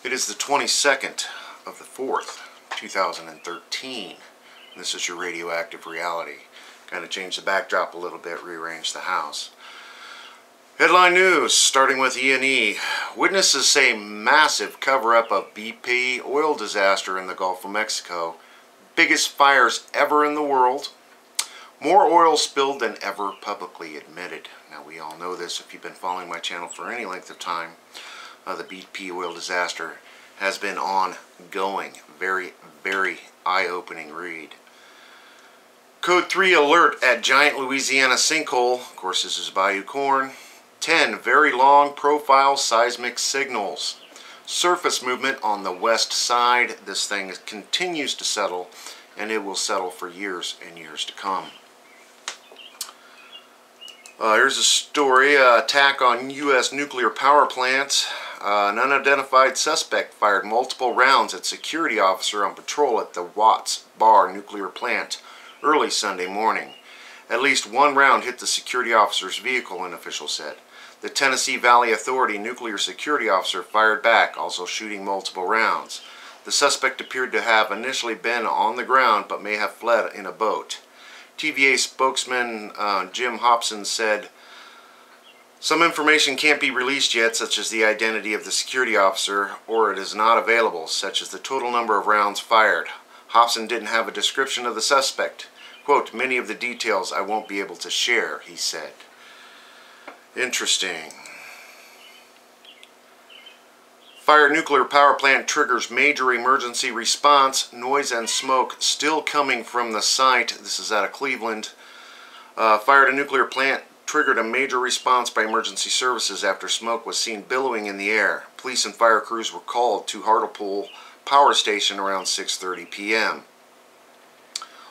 It is the 22nd of the 4th, 2013. This is your Radioactive Reality. Kind of changed the backdrop a little bit, rearranged the house. Headline news, starting with E&E. Witnesses say massive cover-up of BP oil disaster in the Gulf of Mexico. Biggest fires ever in the world. More oil spilled than ever publicly admitted. Now, we all know this if you've been following my channel for any length of time. The BP oil disaster has been ongoing. Very, very eye-opening read. Code 3 alert at giant Louisiana sinkhole. Of course, this is Bayou Corn. 10 very long profile seismic signals. Surface movement on the west side. This thing continues to settle, and it will settle for years and years to come. Here's a story. Attack on U.S. nuclear power plant. An unidentified suspect fired multiple rounds at security officer on patrol at the Watts Bar nuclear plant early Sunday morning. At least one round hit the security officer's vehicle, an official said. The Tennessee Valley Authority nuclear security officer fired back, also shooting multiple rounds. The suspect appeared to have initially been on the ground but may have fled in a boat. TVA spokesman Jim Hobson said, "Some information can't be released yet, such as the identity of the security officer, or it is not available, such as the total number of rounds fired." Hobson didn't have a description of the suspect. Quote, "Many of the details I won't be able to share," he said. Interesting. Fire at nuclear power plant triggers major emergency response. Noise and smoke still coming from the site. This is out of Cleveland. Fire at a nuclear plant triggered a major response by emergency services after smoke was seen billowing in the air. Police and fire crews were called to Hartlepool Power Station around 6:30 p.m.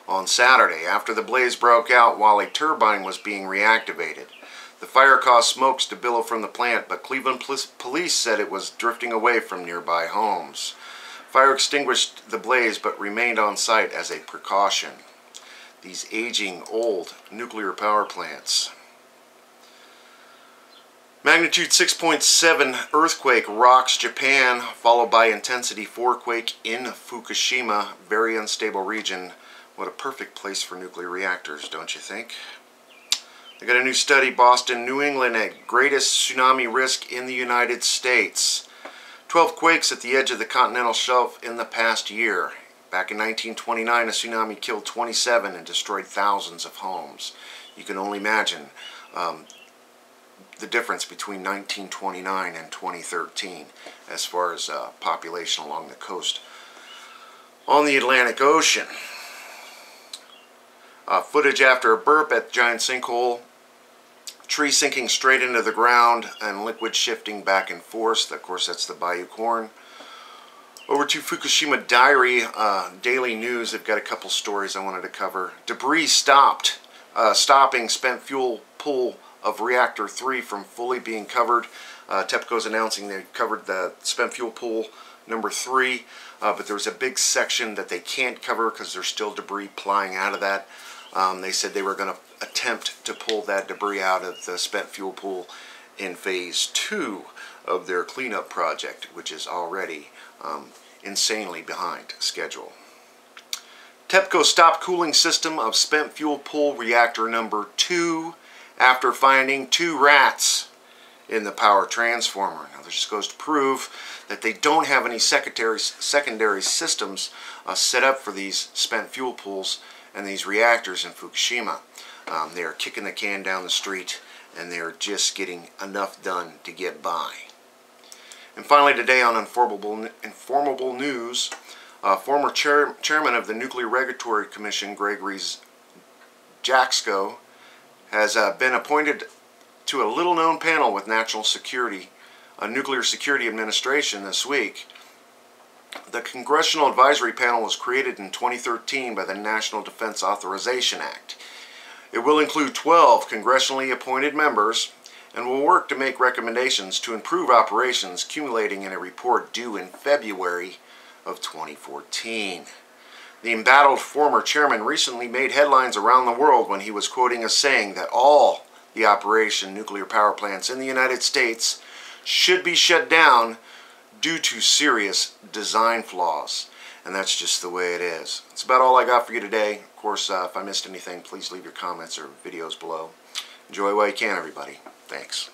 on Saturday after the blaze broke out while a turbine was being reactivated. The fire caused smokes to billow from the plant, but Cleveland police said it was drifting away from nearby homes. Fire extinguished the blaze but remained on site as a precaution. These aging, old nuclear power plants. Magnitude 6.7 earthquake rocks Japan, followed by intensity 4 quake in Fukushima. Very unstable region. What a perfect place for nuclear reactors, don't you think? They got a new study, Boston, New England at greatest tsunami risk in the United States. 12 quakes at the edge of the continental shelf in the past year. Back in 1929, a tsunami killed 27 and destroyed thousands of homes. You can only imagine the difference between 1929 and 2013 as far as population along the coast on the Atlantic Ocean. Footage after a burp at giant sinkhole. Tree sinking straight into the ground and liquid shifting back and forth. Of course, that's the Bayou Corn. Over to Fukushima Diary, Daily News. They've got a couple stories I wanted to cover. Debris stopping spent fuel pool of Reactor 3 from fully being covered. TEPCO's announcing they covered the spent fuel pool number 3, but there was a big section that they can't cover because there's still debris flying out of that. They said they were going to attempt to pull that debris out of the spent fuel pool in phase 2 of their cleanup project, which is already insanely behind schedule. TEPCO stopped cooling system of spent fuel pool reactor number 2 after finding 2 rats in the power transformer. Now, this just goes to prove that they don't have any secondary systems set up for these spent fuel pools and these reactors in Fukushima. They are kicking the can down the street, and they are just getting enough done to get by. And finally today on Informable News, former chairman of the Nuclear Regulatory Commission, Gregory Jaczko, has been appointed to a little-known panel with National Security, Nuclear Security Administration this week. The Congressional Advisory Panel was created in 2013 by the National Defense Authorization Act. It will include 12 congressionally appointed members and will work to make recommendations to improve operations, culminating in a report due in February of 2014. The embattled former chairman recently made headlines around the world when he was quoting a saying that all the operation nuclear power plants in the United States should be shut down due to serious design flaws. And that's just the way it is. That's about all I got for you today. Of course, if I missed anything, please leave your comments or videos below. Enjoy while you can, everybody. Thanks.